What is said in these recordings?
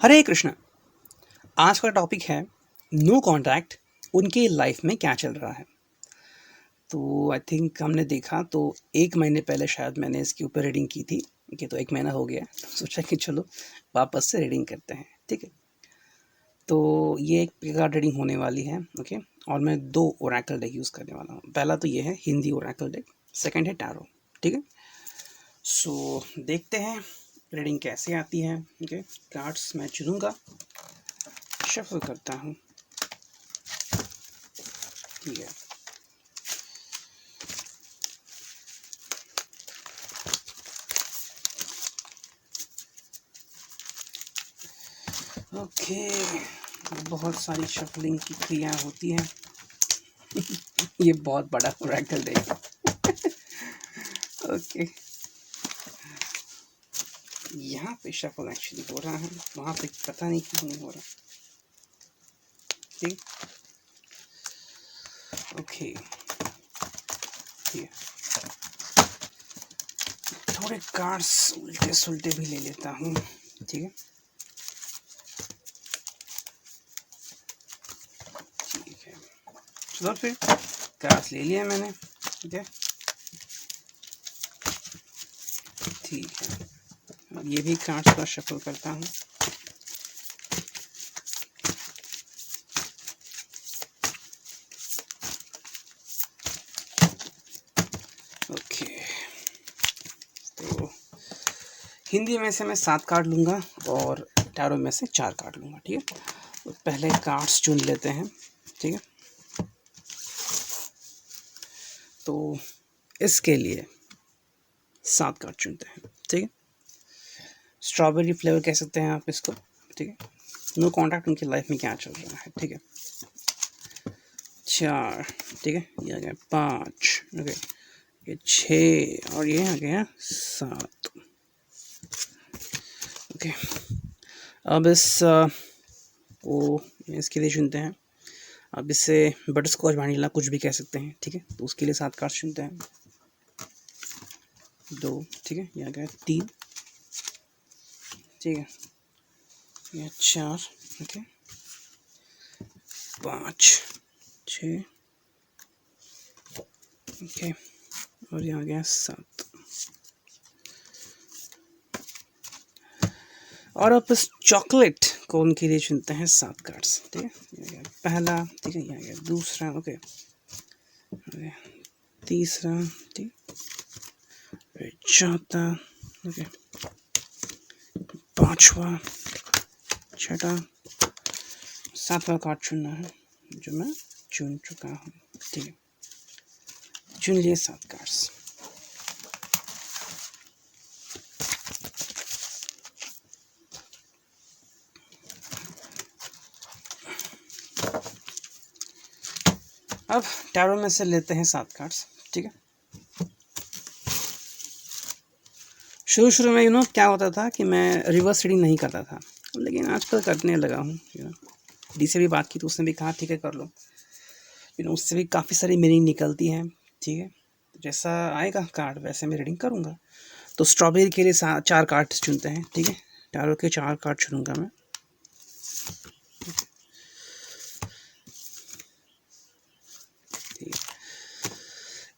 हरे कृष्ण। आज का टॉपिक है नो कॉन्टैक्ट, उनकी लाइफ में क्या चल रहा है। तो आई थिंक हमने देखा तो 1 महीने पहले शायद मैंने इसके ऊपर रीडिंग की थी कि तो 1 महीना हो गया, तो सोचा कि चलो वापस से रीडिंग करते हैं। ठीक है, तो ये एक पिकआउट रीडिंग होने वाली है। ओके, और मैं 2 ओरेकल डेक यूज़ करने वाला हूँ। पहला तो ये है हिंदी ओरेकल डेक, सेकंड है टैरो। ठीक है, सो देखते हैं रीडिंग कैसे आती है। ओके, कार्ड्स मैं चुनूँगा, शफल करता हूँ। ठीक है, ओके, बहुत सारी शफलिंग की क्रिया होती है। ये बहुत बड़ा ओरेकल डेक है। ओके, यहाँ पे शफल एक्चुअली हो रहा है, वहाँ पे पता नहीं क्यों नहीं हो रहा। ठीक, ओके, ठीक है, थोड़े कार्ड्स उल्टे सुलटे भी ले लेता हूँ। ठीक है, ठीक है, चलो फिर कार्ड्स ले लिया मैंने। ठीक है, ठीक है, अब ये भी कार्ड्स का शफल करता हूँ। ओके, तो हिंदी में से मैं 7 कार्ड लूँगा और टैरो में से 4 कार्ड लूँगा। ठीक है, तो पहले कार्ड्स चुन लेते हैं। ठीक है, तो इसके लिए 7 कार्ड चुनते हैं। ठीक है, स्ट्रॉबेरी फ्लेवर कह सकते हैं आप इसको। ठीक है, नो कॉन्टैक्ट, उनकी लाइफ में क्या चल रहा है। ठीक है, 4, ठीक है, ये आ गया 5, ओके, ये 6 और ये आ गया 7। ओके, अब को इसके लिए चुनते हैं। अब इससे बटरस्कॉच वनीला कुछ भी कह सकते हैं। ठीक है, तो उसके लिए 7 कार्ड चुनते हैं। 2, ठीक है, ये आ गया 3, ठीक है, ये 4, ओके, 5, 6, ओके, और ये आ गया 7। और अब इस चॉकलेट को उनके लिए चुनते हैं 7 कार्ड्स। ठीक है, ये आ गया पहला, ठीक है, ये आ गया दूसरा, ओके, तीसरा, ठीक, चौथा, ओके, पांचवा, छठा, 7वां कार्ड चुनना है जो मैं चुन चुका हूँ। ठीक है, चुन लिए 7 कार्ड्स। अब टैरो में से लेते हैं 7 कार्ड्स। ठीक है, शुरू में क्या होता था कि मैं रिवर्स रीडिंग नहीं करता था, लेकिन आजकल करने लगा हूँ। डी से भी बात की तो उसने भी कहा ठीक है कर लो। उससे भी काफ़ी सारी मीनिंग निकलती है। ठीक है, तो जैसा आएगा कार्ड वैसे मैं रीडिंग करूँगा। तो स्ट्रॉबेरी के लिए 4 कार्ड चुनते हैं। ठीक है, टैरो के 4 कार्ड चुनूँगा मैं।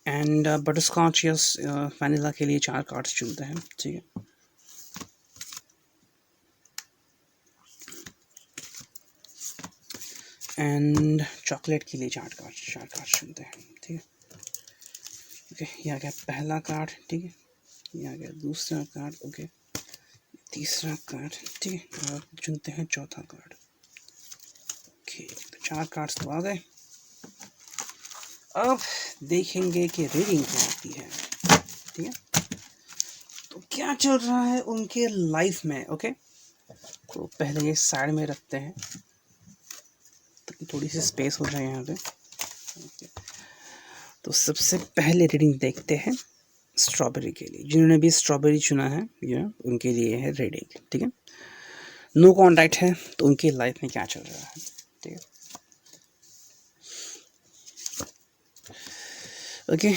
एंड बटरस्कॉच या वनीला के लिए 4 कार्ड्स चुनते हैं। ठीक है, एंड चॉकलेट के लिए 4 कार्ड चुनते हैं। ठीक है, ओके, ये आ गया पहला कार्ड। ठीक है, ये आ गया दूसरा कार्ड, ओके, तीसरा कार्ड। ठीक है, और चुनते हैं चौथा कार्ड। ओके, तो 4 कार्ड्स तो आ गए। अब देखेंगे कि रीडिंग क्या आती है। ठीक है, तो क्या चल रहा है उनके लाइफ में। ओके, तो पहले ये साइड में रखते हैं ताकि थोड़ी सी स्पेस हो जाए यहाँ पे। ओके, तो सबसे पहले रीडिंग देखते हैं स्ट्रॉबेरी के लिए। जिन्होंने भी स्ट्रॉबेरी चुना है ये उनके लिए है रीडिंग। ठीक है, नो कॉन्टैक्ट है तो उनकी लाइफ में क्या चल रहा है। ठीक है, ओके,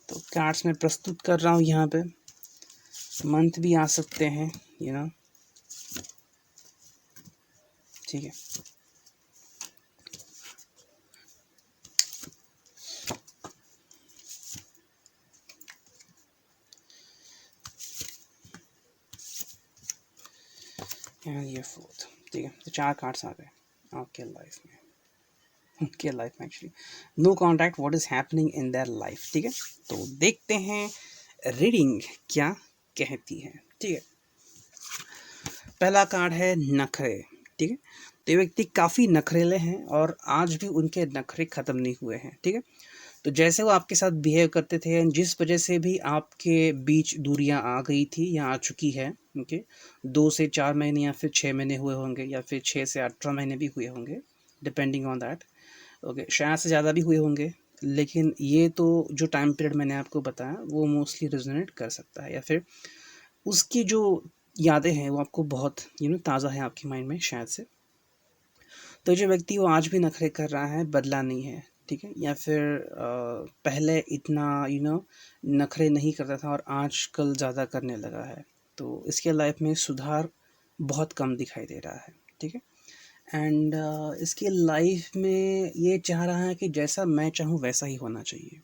तो कार्ड्स में प्रस्तुत कर रहा हूँ। यहाँ पे मंथ भी आ सकते हैं, ठीक है। ये फोर्थ, ठीक है। तो 4 कार्ड्स आ गए आपके लाइफ में, उनके लाइफ में actually. No contact, what is happening in their life, ठीक है। तो देखते हैं रीडिंग क्या कहती है, ठीक है। पहला कार्ड है नखरे, ठीक है। तो ये व्यक्ति काफ़ी नखरेले हैं और आज भी उनके नखरे ख़त्म नहीं हुए हैं, ठीक है। तो जैसे वो आपके साथ बिहेव करते थे, जिस वजह से भी आपके बीच दूरियां आ गई थी या आ चुकी है, ओके, 2 से 4 महीने या फिर 6 महीने हुए होंगे, या फिर 6 से 18 महीने भी हुए होंगे, डिपेंडिंग ऑन दैट, ओके, शायद से ज़्यादा भी हुए होंगे। लेकिन ये तो जो टाइम पीरियड मैंने आपको बताया वो मोस्टली रेजोनेट कर सकता है, या फिर उसकी जो यादें हैं वो आपको बहुत ताज़ा है आपके माइंड में शायद से। तो जो व्यक्ति वो आज भी नखरे कर रहा है, बदला नहीं है, ठीक है। या फिर पहले इतना नखरे नहीं करता था और आजकल ज़्यादा करने लगा है, तो इसके लाइफ में सुधार बहुत कम दिखाई दे रहा है, ठीक है। एंड इसके लाइफ में ये चाह रहा है कि जैसा मैं चाहूँ वैसा ही होना चाहिए।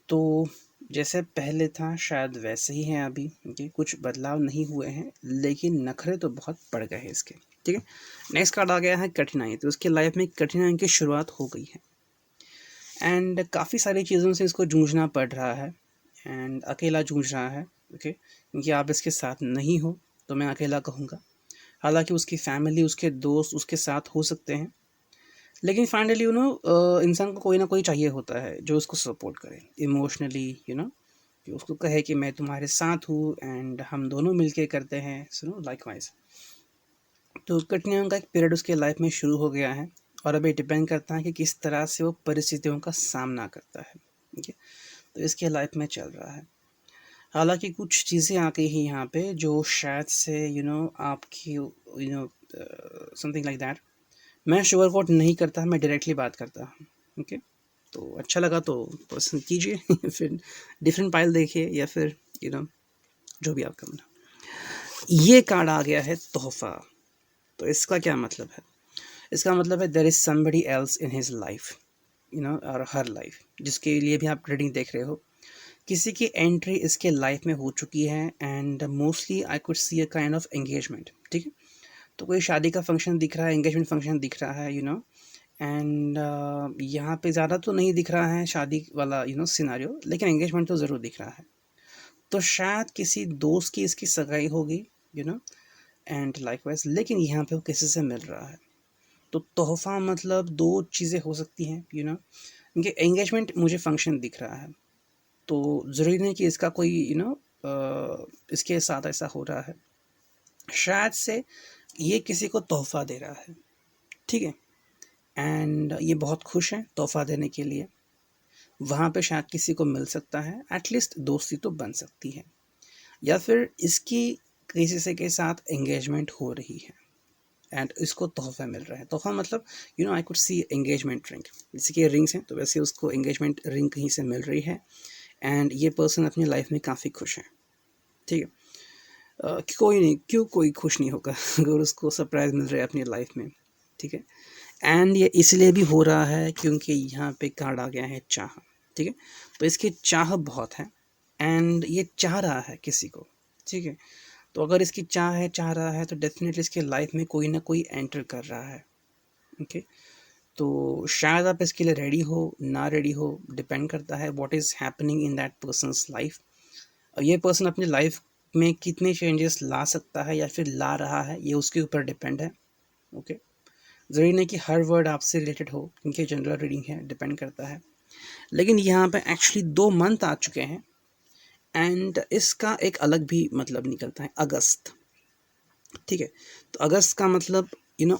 तो जैसे पहले था शायद वैसे ही हैं अभी, ओके, कुछ बदलाव नहीं हुए हैं, लेकिन नखरे तो बहुत बढ़ गए हैं इसके, ठीक है। नेक्स्ट कार्ड आ गया है कठिनाई। तो उसके लाइफ में कठिनाई की शुरुआत हो गई है एंड काफ़ी सारी चीज़ों से इसको जूझना पड़ रहा है एंड अकेला जूझ रहा है, ओके, क्योंकि आप इसके साथ नहीं हो तो मैं अकेला कहूँगा। हालांकि उसकी फैमिली, उसके दोस्त उसके साथ हो सकते हैं, लेकिन फाइनली इंसान को कोई ना कोई चाहिए होता है जो उसको सपोर्ट करे इमोशनली, कि उसको कहे कि मैं तुम्हारे साथ हूँ एंड हम दोनों मिलके करते हैं, लाइकवाइज। तो कठिनाइयों का एक पीरियड उसके लाइफ में शुरू हो गया है और अभी डिपेंड करता है कि किस तरह से वो परिस्थितियों का सामना करता है, ठीक है। तो इसके लाइफ में चल रहा है। हालांकि कुछ चीज़ें आ गई हैं यहाँ पे जो शायद से आपकी समथिंग लाइक दैट। मैं शुगर कोट नहीं करता, मैं डायरेक्टली बात करता हूँ, ओके। तो अच्छा लगा तो पसंद कीजिए फिर डिफरेंट पाइल देखिए, या फिर जो भी आपका मन। ये कार्ड आ गया है तोहफा। तो इसका क्या मतलब है? इसका मतलब है there is somebody else in his life, और हर लाइफ, जिसके लिए भी आप रीडिंग देख रहे हो, किसी की एंट्री इसके लाइफ में हो चुकी है and mostly I could see a kind of engagement, ठीक है। तो कोई शादी का फंक्शन दिख रहा है, एंगेजमेंट फंक्शन दिख रहा है, एंड यहाँ पे ज़्यादा तो नहीं दिख रहा है शादी वाला सिनारियो, लेकिन एंगेजमेंट तो ज़रूर दिख रहा है। तो शायद किसी दोस्त की इसकी सगाई होगी, एंड लाइकवाइज, लेकिन यहाँ पे वो किसी से मिल रहा है। तो तोहफा मतलब दो चीज़ें हो सकती हैं, क्योंकि एंगेजमेंट मुझे फंक्शन दिख रहा है, तो ज़रूरी नहीं कि इसका कोई इसके साथ ऐसा हो रहा है। शायद से ये किसी को तोहफा दे रहा है, ठीक है, एंड ये बहुत खुश है तोहफा देने के लिए। वहाँ पे शायद किसी को मिल सकता है, एटलीस्ट दोस्ती तो बन सकती है, या फिर इसकी किसी से के साथ एंगेजमेंट हो रही है एंड इसको तोहफा मिल रहा है। तोहफा मतलब I could see engagement ring, जैसे कि रिंग्स हैं तो वैसे उसको एंगेजमेंट रिंग कहीं से मिल रही है एंड ये पर्सन अपनी लाइफ में काफ़ी खुश है, ठीक है। कोई नहीं, क्यों कोई खुश नहीं होगा अगर उसको सरप्राइज़ मिल रहा है अपनी लाइफ में, ठीक है। एंड ये इसलिए भी हो रहा है क्योंकि यहाँ पे कार्ड आ गया है चाह, ठीक है। तो इसकी चाह बहुत है एंड ये चाह रहा है किसी को, ठीक है। तो अगर इसकी चाह रहा है तो डेफिनेटली इसके लाइफ में कोई ना कोई एंटर कर रहा है, ओके। तो शायद आप इसके लिए रेडी हो ना रेडी हो, डिपेंड करता है what is happening in that persons life. ये पर्सन अपनी लाइफ में कितने चेंजेस ला सकता है या फिर ला रहा है, ये उसके ऊपर डिपेंड है, ओके। ज़रूरी नहीं कि हर वर्ड आपसे रिलेटेड हो, क्योंकि जनरल रीडिंग है, डिपेंड करता है। लेकिन यहाँ पे एक्चुअली 2 मंथ आ चुके हैं एंड इसका एक अलग भी मतलब निकलता है, अगस्त, ठीक है। तो अगस्त का मतलब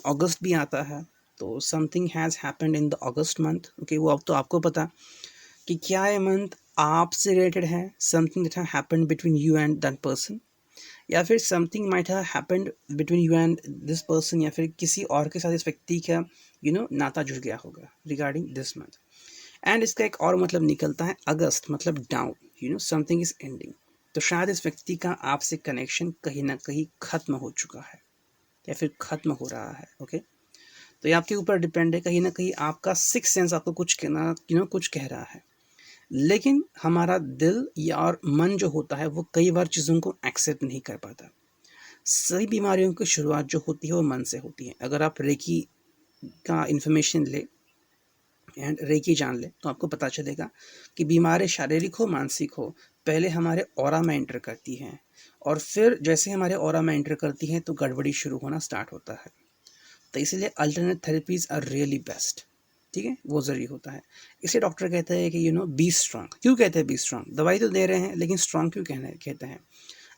अगस्त भी आता है, तो something has happened in the August month, okay. वो अब तो आपको पता कि क्या ये मंथ आपसे रिलेटेड है, something that happened between you and that person, या फिर something might have happened between you and this person, या फिर किसी और के साथ इस व्यक्ति का नाता जुड़ गया होगा रिगार्डिंग दिस मंथ। एंड इसका एक और मतलब निकलता है अगस्त मतलब डाउन, समथिंग इज एंडिंग। तो शायद इस व्यक्ति का आपसे कनेक्शन कहीं ना कहीं खत्म हो चुका है, या फिर ख़त्म हो रहा है। ओके, तो ये आपके ऊपर डिपेंड है। कहीं ना कहीं आपका सिक्स सेंस आपको कुछ कहना कुछ कह रहा है, लेकिन हमारा दिल या और मन जो होता है वो कई बार चीज़ों को एक्सेप्ट नहीं कर पाता। सही बीमारियों की शुरुआत जो होती है वो मन से होती है। अगर आप रेकी का इन्फॉर्मेशन ले एंड रेकी जान ले तो आपको पता चलेगा कि बीमारी शारीरिक हो मानसिक हो, पहले हमारे ऑरा में एंटर करती हैं, और फिर जैसे हमारे ऑरा में एंटर करती हैं तो गड़बड़ी शुरू होना स्टार्ट होता है। तो इसीलिए alternate therapies are really best. ठीक है, वो ज़रूरी होता है। इसलिए डॉक्टर कहते हैं कि बी स्ट्रांग। क्यों कहते हैं बी स्ट्रांग? दवाई तो दे रहे हैं, लेकिन स्ट्रांग क्यों कहते हैं?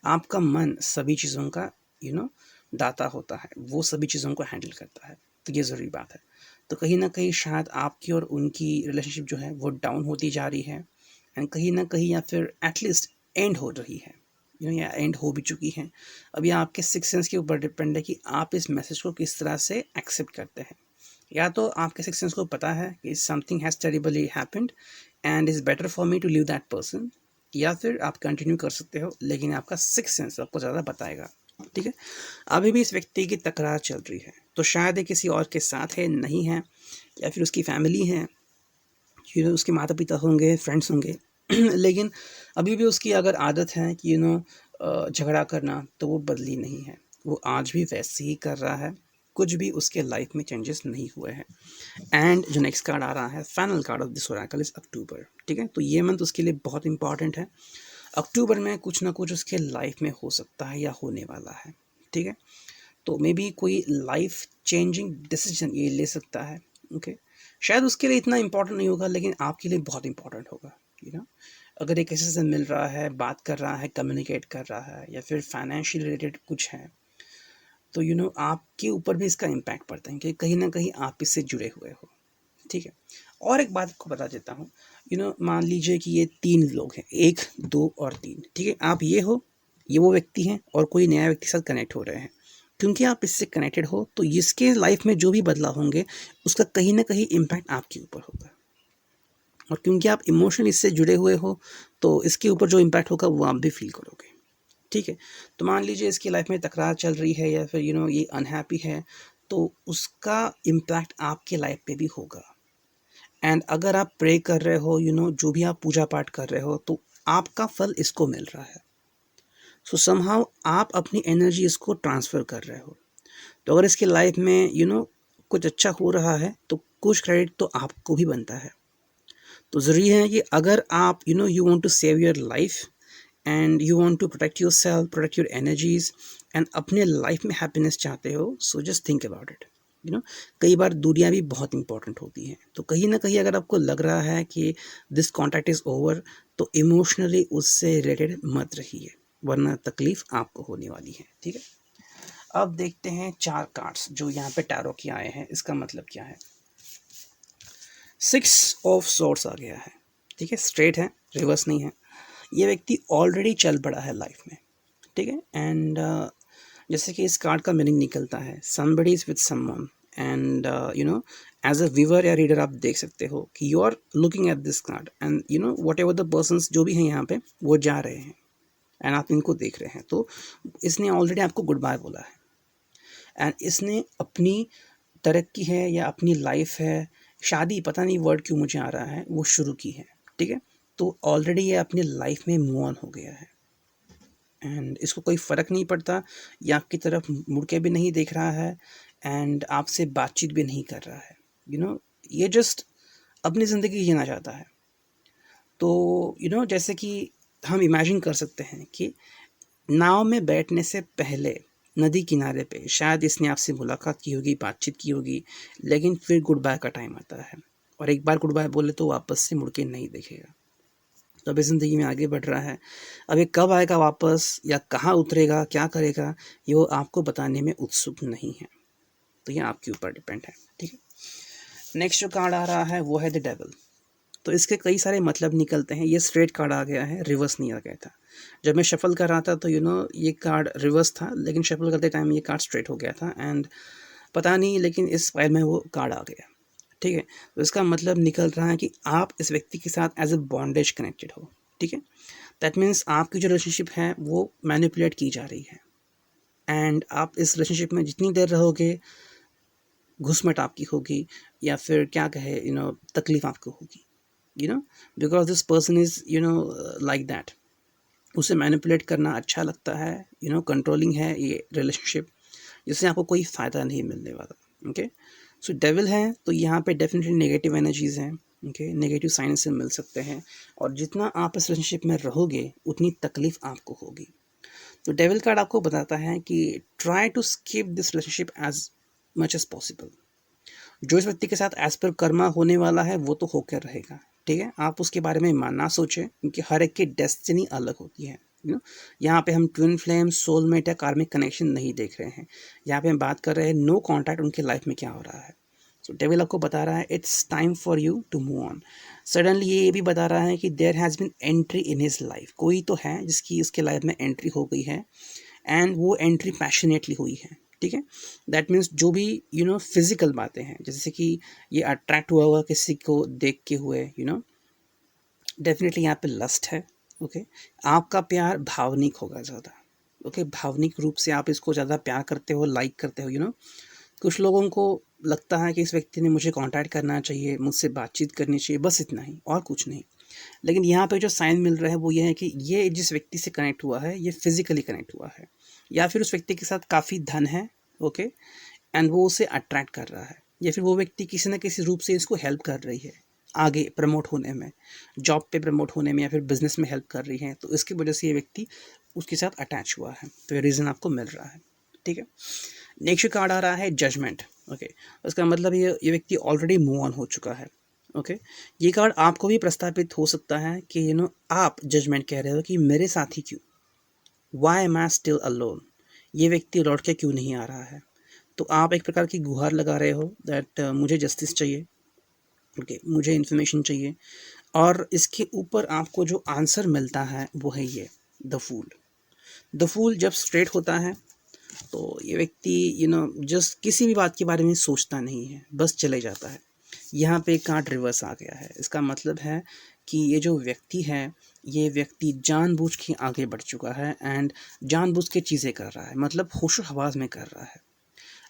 आपका मन सभी चीज़ों का यू नो दाता होता है, वो सभी चीज़ों को हैंडल करता है। तो ये ज़रूरी बात है। तो कहीं ना कहीं शायद आपकी और उनकी रिलेशनशिप जो है वो डाउन होती जा रही है, एंड कहीं ना कहीं या फिर एटलीस्ट एंड हो रही है, या एंड हो भी चुकी है। अब ये आपके सिक्स सेंस के ऊपर डिपेंड है कि आप इस मैसेज को किस तरह से एक्सेप्ट करते हैं। या तो आपके सिक्स सेंस को पता है कि something has terribly happened and is better for me to leave that person, या फिर आप कंटिन्यू कर सकते हो, लेकिन आपका सिक्स सेंस आपको ज़्यादा बताएगा। ठीक है, अभी भी इस व्यक्ति की तकरार चल रही है, तो शायद ये किसी और के साथ है, नहीं है, या फिर उसकी फैमिली है, उसके माता पिता होंगे, फ्रेंड्स होंगे लेकिन अभी भी उसकी अगर आदत है कि झगड़ा करना, तो वो बदली नहीं है। वो आज भी वैसे ही कर रहा है, कुछ भी उसके लाइफ में चेंजेस नहीं हुए हैं। एंड जो नेक्स्ट कार्ड आ रहा है, final card of this Oracle is अक्टूबर। ठीक है, तो ये मंथ उसके लिए बहुत इंपॉर्टेंट है। अक्टूबर में कुछ ना कुछ उसके लाइफ में हो सकता है या होने वाला है। ठीक है, तो मे बी कोई लाइफ चेंजिंग डिसीजन ये ले सकता है। ओके, शायद उसके लिए इतना इंपॉर्टेंट नहीं होगा, लेकिन आपके लिए बहुत इंपॉर्टेंट होगा। अगर एक किसी से मिल रहा है, बात कर रहा है, कम्युनिकेट कर रहा है, या फिर फाइनेंशियल रिलेटेड कुछ है, तो आपके ऊपर भी इसका इम्पैक्ट पड़ता है कि कहीं ना कहीं आप इससे जुड़े हुए हो। ठीक है, और एक बात आपको बता देता हूँ। मान लीजिए कि ये तीन लोग हैं, एक, दो और तीन। ठीक है, आप ये हो, ये वो व्यक्ति हैं, और कोई नया व्यक्ति के साथ कनेक्ट हो रहे हैं। क्योंकि आप इससे कनेक्टेड हो, तो इसके लाइफ में जो भी बदलाव होंगे उसका कहीं ना कहीं इम्पैक्ट आपके ऊपर होगा, और क्योंकि आप इमोशनली इससे जुड़े हुए हो, तो इसके ऊपर जो इम्पैक्ट होगा वो आप भी फील करोगे। ठीक है, तो मान लीजिए इसकी लाइफ में तकरार चल रही है, या फिर ये अनहैप्पी है, तो उसका इम्पैक्ट आपके लाइफ पे भी होगा। एंड अगर आप प्रे कर रहे हो, जो भी आप पूजा पाठ कर रहे हो, तो आपका फल इसको मिल रहा है। सो समहाउ आप अपनी एनर्जी इसको ट्रांसफ़र कर रहे हो। तो अगर इसकी लाइफ में कुछ अच्छा हो रहा है, तो कुछ क्रेडिट तो आपको भी बनता है। तो ज़रूरी है कि अगर आप you want to save your life and you want to protect yourself, protect your energies, and अपने लाइफ में हैप्पीनेस चाहते हो, so just think about it. कई बार दूरियां भी बहुत इंपॉर्टेंट होती हैं। तो कहीं ना कहीं अगर आपको लग रहा है कि दिस कॉन्टैक्ट इज़ ओवर, तो इमोशनली उससे रिलेटेड मत रहिए, वरना तकलीफ आपको होने वाली है। ठीक है, अब देखते हैं चार कार्ड्स जो यहाँ पे टैरो के आए हैं, इसका मतलब क्या है। सिक्स ऑफ सोर्ड्स आ गया है। ठीक है, स्ट्रेट है, रिवर्स नहीं है। ये व्यक्ति ऑलरेडी चल पड़ा है लाइफ में। ठीक है, एंड जैसे कि इस कार्ड का मीनिंग निकलता है somebody is with someone, and as a viewer या रीडर आप देख सकते हो कि you are looking at this card, and whatever the persons जो भी हैं यहाँ पे वो जा रहे हैं, एंड आप इनको देख रहे हैं। तो इसने ऑलरेडी आपको गुड बाय बोला है, एंड इसने अपनी तरक्की है या अपनी लाइफ है, शादी, पता नहीं वर्ड क्यों मुझे आ रहा है, वो शुरू की है। ठीक है, तो ऑलरेडी ये अपनी लाइफ में मूव ऑन हो गया है, एंड इसको कोई फ़र्क नहीं पड़ता, ये आपकी तरफ मुड़ के भी नहीं देख रहा है, एंड आपसे बातचीत भी नहीं कर रहा है। ये जस्ट अपनी ज़िंदगी जीना चाहता है। तो जैसे कि हम इमेजिन कर सकते हैं कि नाव में बैठने से पहले नदी किनारे पे शायद इसने आपसे मुलाकात की होगी, बातचीत की होगी, लेकिन फिर गुड बाय का टाइम आता है, और एक बार गुड बाय बोले तो वापस से मुड़ के नहीं देखेगा। तो अभी ज़िंदगी में आगे बढ़ रहा है, अभी कब आएगा वापस या कहाँ उतरेगा, क्या करेगा, ये वो आपको बताने में उत्सुक नहीं है। तो ये आपके ऊपर डिपेंड है। ठीक है, नेक्स्ट जो कार्ड आ रहा है वो है द डेविल। तो इसके कई सारे मतलब निकलते हैं। ये स्ट्रेट कार्ड आ गया है, रिवर्स नहीं आ गया था। जब मैं शफल कर रहा था तो ये कार्ड रिवर्स था, लेकिन शफल करते टाइम ये कार्ड स्ट्रेट हो गया था, एंड पता नहीं, लेकिन इस फाइल में वो कार्ड आ गया। ठीक है, तो इसका मतलब निकल रहा है कि आप इस व्यक्ति के साथ एज ए बॉन्डेज कनेक्टेड हो। ठीक है, दैट मीन्स आपकी जो रिलेशनशिप है वो मैनिपुलेट की जा रही है। एंड आप इस रिलेशनशिप में जितनी देर रहोगे घुसमट आपकी होगी, या फिर क्या कहे तकलीफ आपको होगी, because this person is like that. उसे मैनिपुलेट करना अच्छा लगता है, कंट्रोलिंग है ये रिलेशनशिप, जिससे आपको कोई फ़ायदा नहीं मिलने वाला। ओके, सो डेविल है तो यहाँ पे डेफिनेटली नेगेटिव एनर्जीज हैं। ओके, नेगेटिव साइन से मिल सकते हैं, और जितना आप इस रिलेशनशिप में रहोगे उतनी तकलीफ आपको होगी। तो डेविल कार्ड आपको बताता है कि try to skip this relationship as much as possible. जो इस व्यक्ति के साथ एज पर कर्मा होने वाला है वो तो होकर रहेगा, ठीक है। आप उसके बारे में ना सोचें, क्योंकि हर एक की डेस्टिनी अलग होती है। यहाँ पे हम ट्विन फ्लेम, सोलमेट या कार्मिक कनेक्शन नहीं देख रहे हैं। यहाँ पे हम बात कर रहे हैं नो कॉन्टैक्ट, उनके लाइफ में क्या हो रहा है। सो डेविल आपको बता रहा है it's time for you to move on. Suddenly ये भी बता रहा है कि there has been entry in his life. कोई तो है जिसकी उसके लाइफ में एंट्री हो गई है, एंड वो एंट्री पैशनेटली हुई है, ठीक है। दैट मीन्स जो भी फिजिकल बातें हैं, जैसे कि ये अट्रैक्ट हुआ होगा किसी को देख के हुए, डेफिनेटली यहाँ पे लस्ट है। ओके, आपका प्यार भावनिक होगा ज़्यादा। ओके, भावनिक रूप से आप इसको ज़्यादा प्यार करते हो, लाइक करते हो। कुछ लोगों को लगता है कि इस व्यक्ति ने मुझे कांटेक्ट करना चाहिए, मुझसे बातचीत करनी चाहिए, बस इतना ही और कुछ नहीं। लेकिन यहाँ पे जो साइन मिल रहा है वो ये है कि ये जिस व्यक्ति से कनेक्ट हुआ है ये फिजिकली कनेक्ट हुआ है, या फिर उस व्यक्ति के साथ काफ़ी धन है। ओके, एंड वो उसे अट्रैक्ट कर रहा है, या फिर वो व्यक्ति किसी न किसी रूप से इसको हेल्प कर रही है आगे प्रमोट होने में, जॉब पे प्रमोट होने में, या फिर बिजनेस में हेल्प कर रही है। तो इसकी वजह से ये व्यक्ति उसके साथ अटैच हुआ है, तो ये रीज़न आपको मिल रहा है, ठीक है। नेक्स्ट कार्ड आ रहा है जजमेंट। ओके, उसका मतलब ये व्यक्ति ऑलरेडी मूव ऑन हो चुका है। ओके, ये कार्ड आपको भी प्रस्तावित हो सकता है कि आप जजमेंट कह रहे हो कि मेरे साथ ही क्यों, why am I still alone, ये व्यक्ति लौट के क्यों नहीं आ रहा है। तो आप एक प्रकार की गुहार लगा रहे हो दैट मुझे जस्टिस चाहिए, ओके, मुझे इन्फॉर्मेशन चाहिए। और इसके ऊपर आपको जो आंसर मिलता है वो है ये द फूल। द फूल जब स्ट्रेट होता है तो ये व्यक्ति जस्ट किसी भी बात के बारे में सोचता नहीं है, बस चले जाता है। यहाँ पे एक कार्ड रिवर्स आ गया है, इसका मतलब है कि ये जो व्यक्ति है ये व्यक्ति जानबूझ के आगे बढ़ चुका है, एंड जानबूझ के चीज़ें कर रहा है, मतलब होशो हवास में कर रहा है।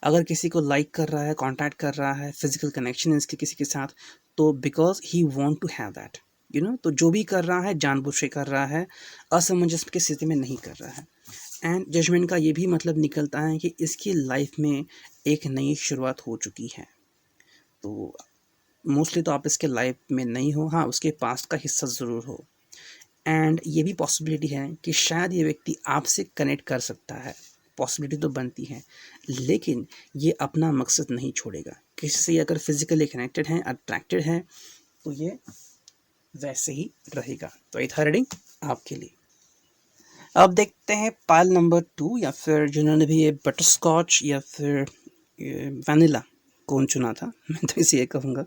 अगर किसी को लाइक कर रहा है, कांटेक्ट कर रहा है, फिजिकल कनेक्शन है इसके किसी के साथ, तो because he want to have that, तो जो भी कर रहा है जानबूझ के कर रहा है, असमंजस की स्थिति में नहीं कर रहा है। एंड जजमेंट का ये भी मतलब निकलता है कि इसकी लाइफ में एक नई शुरुआत हो चुकी है। तो मोस्टली तो आप इसके लाइफ में नहीं हो, हाँ उसके पास्ट का हिस्सा ज़रूर हो। एंड ये भी पॉसिबिलिटी है कि शायद ये व्यक्ति आपसे कनेक्ट कर सकता है, पॉसिबिलिटी तो बनती है, लेकिन ये अपना मकसद नहीं छोड़ेगा। किसी से अगर फिजिकली कनेक्टेड है, अट्रैक्टेड है, तो ये वैसे ही रहेगा। तो ये था रीडिंग आपके लिए। अब देखते हैं पाइल नंबर 2, या फिर जिन्होंने भी ये बटर स्कॉच या फिर वनीला कौन चुना था, मैं तो इसे ये कहूँगा,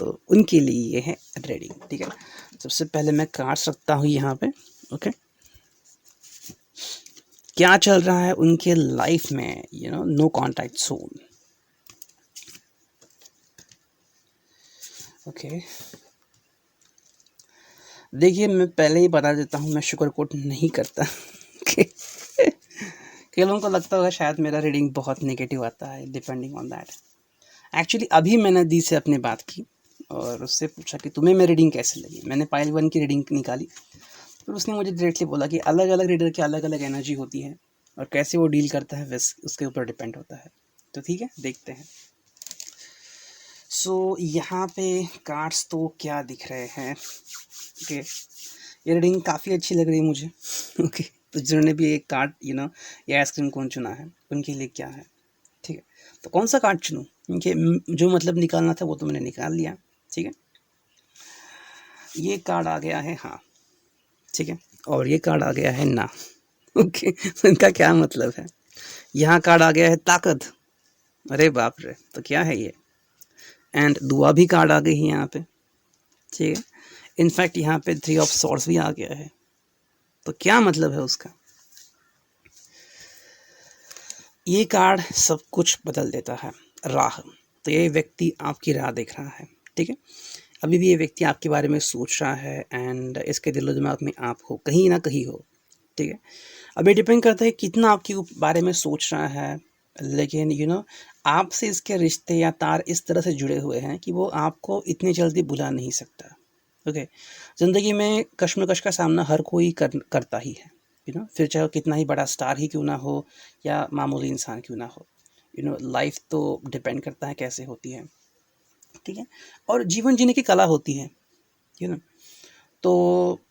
तो उनके लिए ये है रीडिंग, ठीक है। सबसे पहले मैं कार्ड्स रखता हूँ यहाँ पे। ओके, क्या चल रहा है उनके लाइफ में, नो कॉन्टैक्ट सोल। ओके, देखिए मैं पहले ही बता देता हूँ, मैं शुगर कोट नहीं करता। कई लोगों को लगता होगा शायद मेरा रीडिंग बहुत नेगेटिव आता है, डिपेंडिंग ऑन दैट। एक्चुअली अभी मैंने दी से अपनी बात की और उससे पूछा कि तुम्हें मेरी रीडिंग कैसे लगी। मैंने पाइल 1 की रीडिंग निकाली, फिर उसने मुझे डायरेक्टली बोला कि अलग अलग रीडर की अलग अलग एनर्जी होती है, और कैसे वो डील करता है वैसे उसके ऊपर डिपेंड होता है। तो ठीक है, देखते हैं। सो यहाँ पे कार्ड्स तो क्या दिख रहे हैं। ओके, ये रीडिंग काफ़ी अच्छी लग रही है मुझे। ओके, तो जिन्होंने भी एक कार्ड ये आइसक्रीम कौन चुना है उनके लिए क्या है, ठीक है। तो कौन सा कार्ड चुनूँ, क्योंकि जो मतलब निकालना था वो तो मैंने निकाल लिया, ठीक है। ये कार्ड आ गया है हाँ, ठीक है, और ये कार्ड आ गया है ना। ओके, तो इनका क्या मतलब है। यहाँ कार्ड आ गया है ताकत, अरे बाप रे, तो क्या है ये। एंड दुआ भी कार्ड आ गई है यहाँ पे, ठीक है। इनफैक्ट यहाँ पे 3 ऑफ सॉर्ड्स भी आ गया है, तो क्या मतलब है उसका। ये कार्ड सब कुछ बदल देता है। राह, तो ये व्यक्ति आपकी राह देख रहा है, ठीक है। अभी भी ये व्यक्ति आपके बारे में सोच रहा है, एंड इसके दिलो दिमाग में आप हो, कहीं ना कहीं हो, ठीक है। अब ये डिपेंड करता है कितना आपके बारे में सोच रहा है, लेकिन आपसे इसके रिश्ते या तार इस तरह से जुड़े हुए हैं कि वो आपको इतनी जल्दी भुला नहीं सकता। ओके, ज़िंदगी में कश्मकश का सामना हर कोई करता ही है, फिर चाहे वो कितना ही बड़ा स्टार ही क्यों ना हो या मामूली इंसान क्यों ना हो। लाइफ तो डिपेंड करता है कैसे होती है, ठीक है। और जीवन जीने की कला होती है, यू नो तो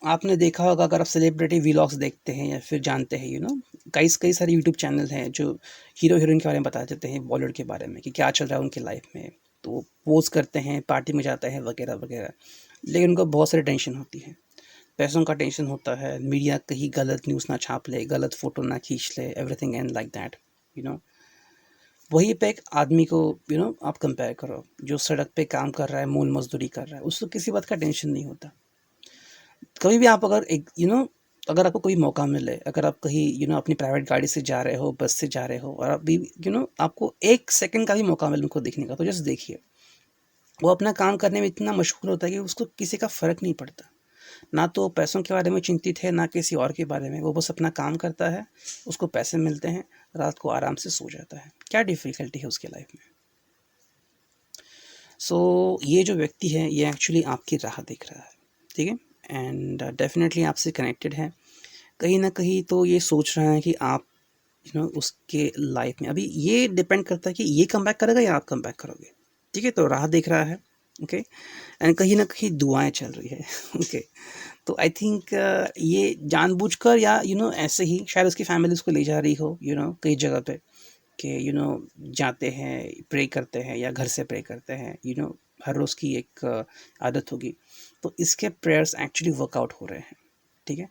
आपने देखा होगा, अगर आप सेलिब्रिटी व्लॉग्स देखते हैं या फिर जानते हैं, कई कई सारे यूट्यूब चैनल हैं जो हीरो हीरोइन के बारे में बता देते हैं, बॉलीवुड के बारे में कि क्या चल रहा है उनकी लाइफ में। तो वो पोज करते हैं, पार्टी में जाते हैं वगैरह वगैरह, लेकिन उनको बहुत सारी टेंशन होती है। पैसों का टेंशन होता है, मीडिया कहीं गलत न्यूज़ ना छाप ले, गलत फ़ोटो ना खींच ले, everything and like that. You know वहीं पे एक आदमी को आप कंपेयर करो जो सड़क पे काम कर रहा है, मूल मजदूरी कर रहा है, उसको किसी बात का टेंशन नहीं होता। कभी भी आप अगर एक अगर आपको कोई मौका मिले, अगर आप कहीं अपनी प्राइवेट गाड़ी से जा रहे हो, बस से जा रहे हो, और आप भी आपको 1 सेकंड का भी मौका मिले उनको देखने का, तो जस्ट देखिए। वो अपना काम करने में इतना मशगूल होता है कि उसको किसी का फ़र्क नहीं पड़ता। ना तो पैसों के बारे में चिंतित है, ना किसी और के बारे में। वो बस अपना काम करता है, उसको पैसे मिलते हैं, रात को आराम से सो जाता है। क्या डिफ़िकल्टी है उसकी लाइफ़ में? सो ये जो व्यक्ति है, ये एक्चुअली आपकी राह देख रहा है, ठीक है? एंड डेफ़िनेटली आपसे कनेक्टेड है। कहीं न कहीं तो ये सोच रहा है कि आप उसके लाइफ में, अभी ये डिपेंड करता है कि ये कमबैक करेगा या आप कमबैक करोगे, ठीक है? तो राह देख रहा है, ओके? एंड कहीं न कहीं दुआएँ चल रही है, ओके? तो आई थिंक ये जानबूझकर या ऐसे ही शायद उसकी फैमिली उसको ले जा रही हो, कई जगह पे कि जाते हैं, प्रे करते हैं या घर से प्रे करते हैं, हर रोज़ की एक आदत होगी। तो इसके प्रेयर्स एक्चुअली वर्कआउट हो रहे हैं, ठीक है?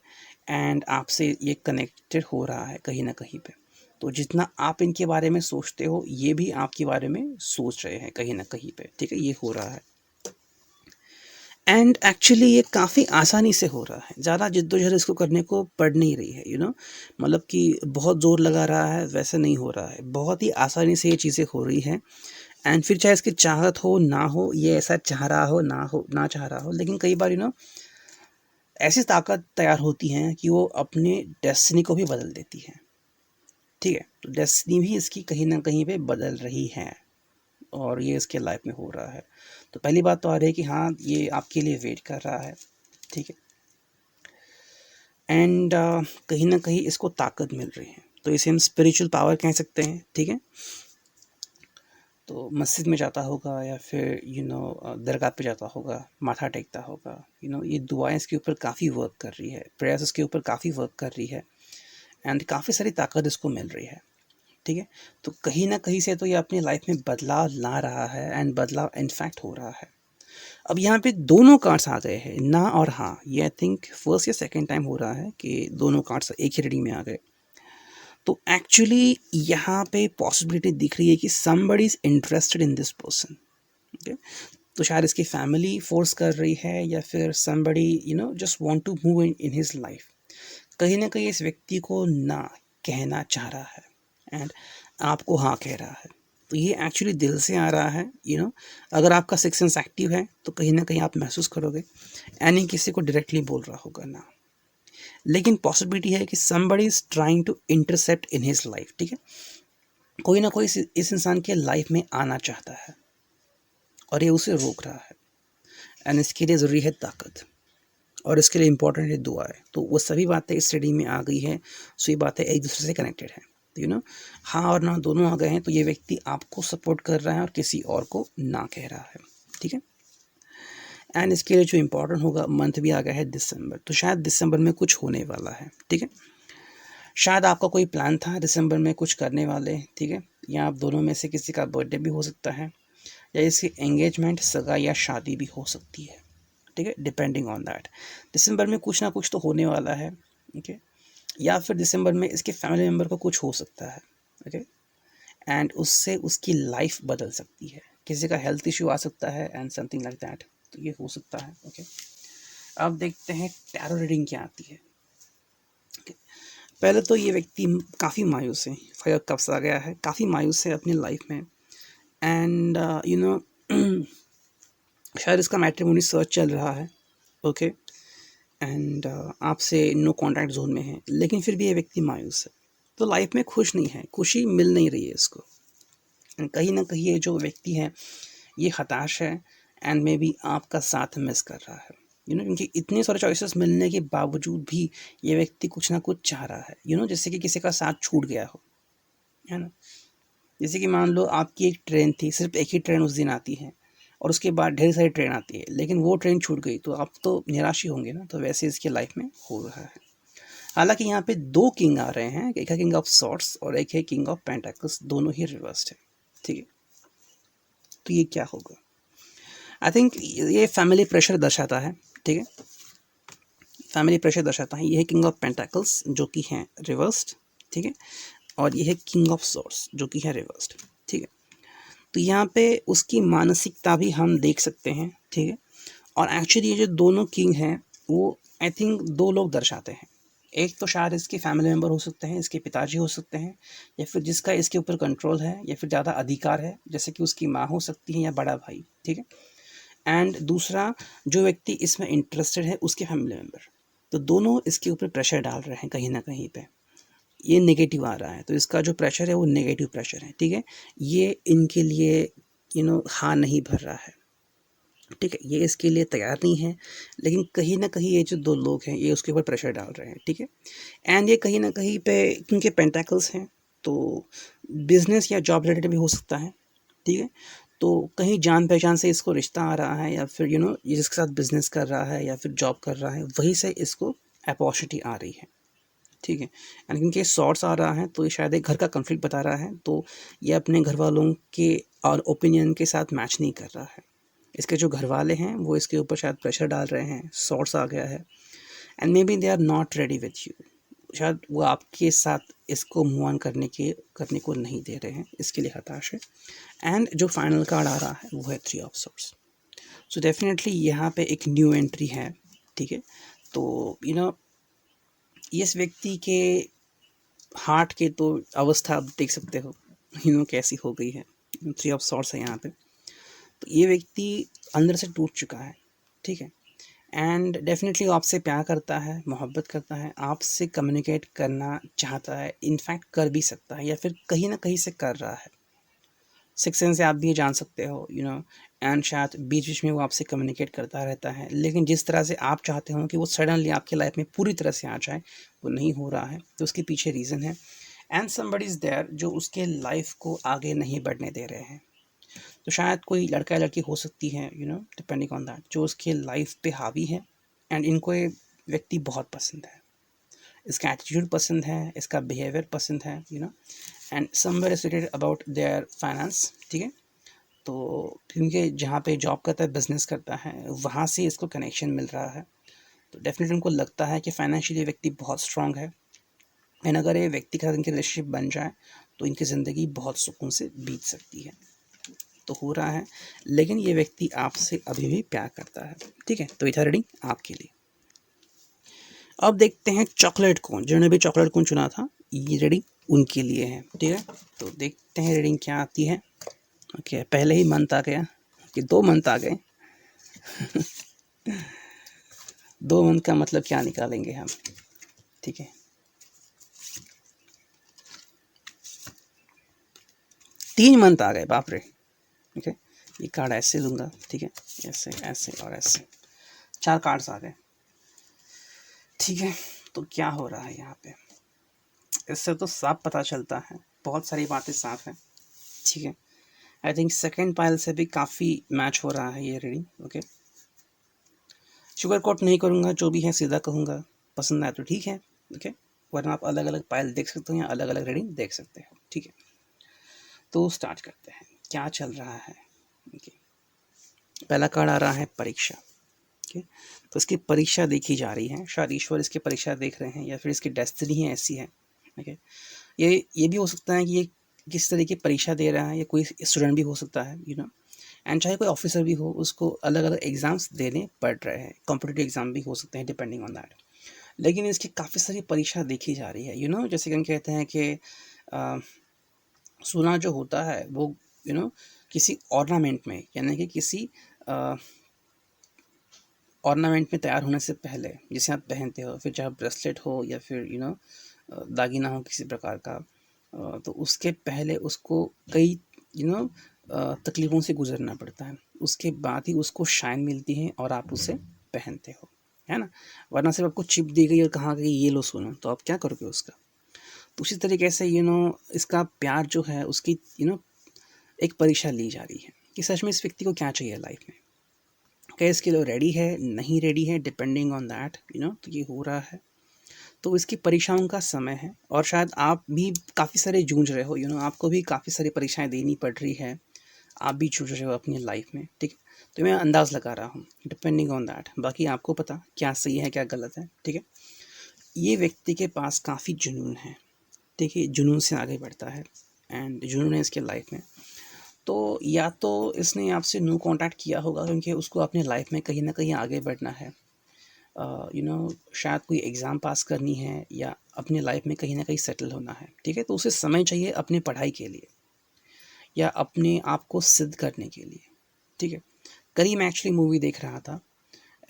एंड आपसे ये कनेक्टेड हो रहा है कहीं न कहीं पे। तो जितना आप इनके बारे में सोचते हो, ये भी आपके बारे में सोच रहे हैं कहीं न कहीं पे, ठीक है? ये हो रहा है। एंड एक्चुअली ये काफ़ी आसानी से हो रहा है, ज़्यादा जिद्दोजहद इसको करने को पड़ नहीं रही है, मतलब कि बहुत ज़ोर लगा रहा है वैसे नहीं हो रहा है, बहुत ही आसानी से ये चीज़ें हो रही हैं। एंड फिर चाहे इसकी चाहत हो ना हो, ये ऐसा चाह रहा हो ना चाह रहा हो, लेकिन कई बार ऐसी ताकत तैयार होती हैं कि वो अपने डेस्टिनी को भी बदल देती है, ठीक है? तो डेस्टिनी भी इसकी कहीं न कहीं पे बदल रही है, और ये इसके लाइफ में हो रहा है। तो पहली बात तो आ रही है कि हाँ, ये आपके लिए वेट कर रहा है, ठीक है? एंड कहीं न कहीं इसको ताकत मिल रही है, तो इसे हम स्पिरिचुअल पावर कह सकते हैं, ठीक है? तो मस्जिद में जाता होगा या फिर दरगाह पे जाता होगा, माथा टेकता होगा, ये दुआएँ इसके ऊपर काफ़ी वर्क कर रही है, प्रेयर्स इसके ऊपर काफ़ी वर्क कर रही है, एंड काफ़ी सारी ताकत इसको मिल रही है, ठीक है? तो कहीं न कहीं से तो ये अपनी लाइफ में बदलाव ला रहा है, एंड बदलाव इनफैक्ट हो रहा है। अब यहाँ पे दोनों कार्ड्स आ गए हैं, ना और हाँ। ये आई थिंक फर्स्ट या सेकंड टाइम हो रहा है कि दोनों कार्ड्स एक ही रीडिंग में आ गए। तो एक्चुअली यहाँ पे पॉसिबिलिटी दिख रही है कि somebody is interested in this person, okay? तो शायद इसकी फैमिली फोर्स कर रही है, या फिर somebody just want to move in his life. कहीं ना कहीं इस व्यक्ति को ना कहना चाह रहा है, एंड आपको हाँ कह रहा है। तो ये एक्चुअली दिल से आ रहा है, अगर आपका सिक्स सेंस एक्टिव है तो कहीं ना कहीं आप महसूस करोगे, यानी किसी को डायरेक्टली बोल रहा होगा ना, लेकिन पॉसिबिलिटी है कि somebody is trying to intercept in his life, ठीक है? कोई ना कोई इस इंसान के लाइफ में आना चाहता है और ये उसे रोक रहा है, एंड इसके लिए ज़रूरी है ताकत, और इसके लिए इम्पोर्टेंट है दुआएं। तो वो सभी बातें इस स्टडी में आ गई है, सो ये बातें एक दूसरे से कनेक्टेड हैं। तो हाँ और ना दोनों आ गए हैं, तो ये व्यक्ति आपको सपोर्ट कर रहा है और किसी और को ना कह रहा है, ठीक है? एंड इसके लिए जो इम्पोर्टेंट होगा, मंथ भी आ गया है दिसंबर, तो शायद दिसंबर में कुछ होने वाला है, ठीक है? शायद आपका कोई प्लान था दिसंबर में कुछ करने वाले, ठीक है? या आप दोनों में से किसी का बर्थडे भी हो सकता है, या इसकी एंगेजमेंट, सगाई या शादी भी हो सकती है, ठीक है? डिपेंडिंग ऑन दैट, दिसंबर में कुछ ना कुछ तो होने वाला है, ओके? या फिर दिसंबर में इसके फैमिली मेम्बर को कुछ हो सकता है, ओके? एंड उससे उसकी लाइफ बदल सकती है, किसी का हेल्थ इशू आ सकता है एंड समथिंग लाइक दैट, तो ये हो सकता है, ओके? अब देखते हैं टैरो रीडिंग क्या आती है, ओके? पहले तो ये व्यक्ति काफ़ी मायूस है, 5 ऑफ कप्स आ गया है, काफ़ी मायूस है अपनी लाइफ में, एंड शायद इसका मैट्रिमोनी सर्च चल रहा है, ओके? एंड आपसे नो कॉन्टैक्ट जोन में है, लेकिन फिर भी ये व्यक्ति मायूस है, तो लाइफ में खुश नहीं है, खुशी मिल नहीं रही है इसको। एंड कहीं ना कहीं ये जो व्यक्ति है ये हताश है, एंड मे बी आपका साथ मिस कर रहा है, क्योंकि इतने सारे चॉइसेस मिलने के बावजूद भी ये व्यक्ति कुछ ना कुछ चाह रहा है, जैसे कि किसी का साथ छूट गया हो, है ना। जैसे कि मान लो आपकी एक ट्रेन थी, सिर्फ एक ही ट्रेन उस दिन आती है और उसके बाद ढेर सारी ट्रेन आती है, लेकिन वो ट्रेन छूट गई तो आप तो निराश ही होंगे ना। तो वैसे इसके लाइफ में हो रहा है। हालांकि यहाँ पे दो किंग आ रहे हैं, एक है किंग ऑफ सॉर्ड्स और एक है किंग ऑफ पेंटाकल्स, दोनों ही रिवर्स्ड है, ठीक है। तो ये क्या होगा? आई थिंक ये फैमिली प्रेशर दर्शाता है, ठीक है। फैमिली प्रेशर दर्शाता है। ये है किंग ऑफ पेंटाकल्स जो कि है रिवर्स्ड, ठीक है, और ये है किंग ऑफ सॉर्ड्स जो कि है रिवर्स्ड, ठीक है। तो यहाँ पे उसकी मानसिकता भी हम देख सकते हैं, ठीक है। और एक्चुअली ये जो दोनों किंग हैं वो आई थिंक दो लोग दर्शाते हैं। एक तो शायद इसके फैमिली मेम्बर हो सकते हैं, इसके पिताजी हो सकते हैं, या फिर जिसका इसके ऊपर कंट्रोल है या फिर ज़्यादा अधिकार है, जैसे कि उसकी माँ हो सकती है या बड़ा भाई, ठीक है। एंड दूसरा जो व्यक्ति इसमें इंटरेस्टेड है उसके फैमिली मेम्बर। तो दोनों इसके ऊपर प्रेशर डाल रहे हैं कहीं ना कहीं पे। ये नेगेटिव आ रहा है, तो इसका जो प्रेशर है वो नेगेटिव प्रेशर है, ठीक है। ये इनके लिए हाँ नहीं भर रहा है, ठीक है। ये इसके लिए तैयार नहीं है, लेकिन कहीं ना कहीं ये जो दो लोग हैं ये उसके ऊपर प्रेशर डाल रहे हैं, ठीक है। एंड ये कहीं ना कहीं पे क्योंकि पेंटाकल्स हैं तो बिजनेस या जॉब रिलेटेड भी हो सकता है, ठीक है। तो कहीं जान पहचान से इसको रिश्ता आ रहा है, या फिर ये जिसके साथ बिजनेस कर रहा है या फिर जॉब कर रहा है वहीं से इसको अपॉर्चुनिटी आ रही है, ठीक है। एंड क्योंकि शॉर्ट्स आ रहा है तो ये शायद एक घर का कंफ्लिक्ट बता रहा है, तो ये अपने घर वालों के और ओपिनियन के साथ मैच नहीं कर रहा है। इसके जो घर वाले हैं वो इसके ऊपर शायद प्रेशर डाल रहे हैं, शॉर्ट्स आ गया है, and maybe they are not ready with you. शायद वो आपके साथ इसको मूव ऑन करने को नहीं दे रहे हैं, इसके लिए हताश है। एंड जो फाइनल कार्ड आ रहा है वो है three of swords. So definitely यहाँ पे एक न्यू एंट्री है, ठीक है। तो इस व्यक्ति के हार्ट के तो अवस्था आप देख सकते हो, कैसी हो गई है। थ्री ऑफ सॉर्ड्स है यहाँ पे। तो ये व्यक्ति अंदर से टूट चुका है, ठीक है। एंड डेफिनेटली वो आपसे प्यार करता है, मोहब्बत करता है, आपसे कम्युनिकेट करना चाहता है, इनफैक्ट कर भी सकता है या फिर कहीं ना कहीं से कर रहा है। सिक्स सेंस से आप भी ये जान सकते हो, एंड शायद बीच बीच में वो आपसे कम्युनिकेट करता रहता है, लेकिन जिस तरह से आप चाहते हो कि वो सडनली आपकी लाइफ में पूरी तरह से आ जाए, वो नहीं हो रहा है। तो उसके पीछे रीज़न है, एंड समबडी इज़ देयर जो उसके लाइफ को आगे नहीं बढ़ने दे रहे हैं। तो शायद कोई लड़का या लड़की हो सकती है, डिपेंडिंग ऑन दैट, जो उसके लाइफ पे हावी है, एंड इनको ये व्यक्ति बहुत पसंद है, इसका एटीट्यूड पसंद है, इसका बिहेवियर पसंद है, and somewhere is related about their finance, ठीक है। तो क्योंकि जहाँ पे जॉब करता है, बिजनेस करता है, वहाँ से इसको कनेक्शन मिल रहा है। तो डेफिनेटली उनको लगता है कि फाइनेंशियली व्यक्ति बहुत स्ट्रांग है, एंड अगर ये व्यक्ति के साथ इनकी रिलेशनशिप बन जाए तो इनकी ज़िंदगी बहुत सुकून से बीत सकती है। तो हो रहा है, लेकिन ये व्यक्ति आपसे अभी भी प्यार करता है, ठीक है। तो ये था रीडिंग आपके लिए। अब देखते हैं चॉकलेट कौन, जिन्होंने भी चॉकलेट कौन चुना था, ये रीडिंग उनके लिए है, ठीक है। तो देखते हैं रीडिंग क्या आती है। ओके, पहले ही मंथ आ गया कि 2 मंथ आ गए। 2 मंथ का मतलब क्या निकालेंगे हम, ठीक है। 3 मंथ आ गए, बाप रे। ओके, ये कार्ड ऐसे लूँगा, ठीक है, ऐसे ऐसे और ऐसे 4 कार्ड्स आ गए, ठीक है। तो क्या हो रहा है यहाँ पे, इससे तो साफ पता चलता है, बहुत सारी बातें साफ हैं, ठीक है। आई थिंक सेकेंड पाइल से भी काफ़ी मैच हो रहा है ये रीडिंग, ओके। शुगर कोट नहीं करूँगा, जो भी है सीधा कहूँगा, पसंद आए तो ठीक है, ओके, वरना आप अलग अलग पाइल देख सकते हो या अलग अलग रीडिंग देख सकते हो, ठीक है। तो स्टार्ट करते हैं, क्या चल रहा है, ओके। पहला कार्ड आ रहा है परीक्षा, ओके। तो इसकी परीक्षा देखी जा रही है, शायद ईश्वर इसकी परीक्षा देख रहे हैं या फिर इसकी डेस्टिनी ही ऐसी है, ओके। ये भी हो सकता है कि ये किस तरह की परीक्षा दे रहा है, या कोई स्टूडेंट भी हो सकता है, एंड चाहे कोई ऑफिसर भी हो, उसको अलग अलग एग्ज़ाम्स देने पड़ रहे हैं, कॉम्पिटिटिव एग्ज़ाम भी हो सकते हैं डिपेंडिंग ऑन दैट। लेकिन इसकी काफ़ी सारी परीक्षा देखी जा रही है, जैसे कि हम कहते हैं कि सोना जो होता है वो किसी ऑर्नामेंट में, यानी कि किसी ऑर्नामेंट में तैयार होने से पहले, जिसे आप पहनते हो, फिर चाहे ब्रेसलेट हो या फिर दागीना हो किसी प्रकार का, तो उसके पहले उसको कई तकलीफ़ों से गुज़रना पड़ता है। उसके बाद ही उसको शाइन मिलती है और आप उसे पहनते हो, है ना? वरना सिर्फ़ आपको चिप दी गई और कहा गया ये लो सोना, तो आप क्या करोगे उसका? तो उसी तरीके से इसका प्यार जो है उसकी एक परीक्षा ली जा रही है कि सच में इस व्यक्ति को क्या चाहिए लाइफ में। क्या इसके लिए रेडी है, नहीं रेडी है, डिपेंडिंग ऑन दैट तो ये हो रहा है। तो इसकी परीक्षाओं का समय है और शायद आप भी काफ़ी सारे जूझ रहे हो, आपको भी काफ़ी सारी परीक्षाएँ देनी पड़ रही है, आप भी जूझ रहे हो अपनी लाइफ में, ठीक है? तो मैं अंदाज़ लगा रहा हूँ, डिपेंडिंग ऑन दैट, बाकी आपको पता क्या सही है क्या गलत है, ठीक है? ये व्यक्ति के पास काफ़ी जुनून है, ठीक है? जुनून से आगे बढ़ता है एंड जुनून है इसके लाइफ में। तो या तो इसने आपसे नो कॉन्टैक्ट किया होगा क्योंकि उसको अपने लाइफ में कहीं न कहीं आगे बढ़ना है। शायद कोई एग्ज़ाम पास करनी है या अपने लाइफ में कहीं न कहीं सेटल होना है, ठीक है? तो उसे समय चाहिए अपनी पढ़ाई के लिए या अपने आप को सिद्ध करने के लिए, ठीक है? कल मैं एक्चुअली मूवी देख रहा था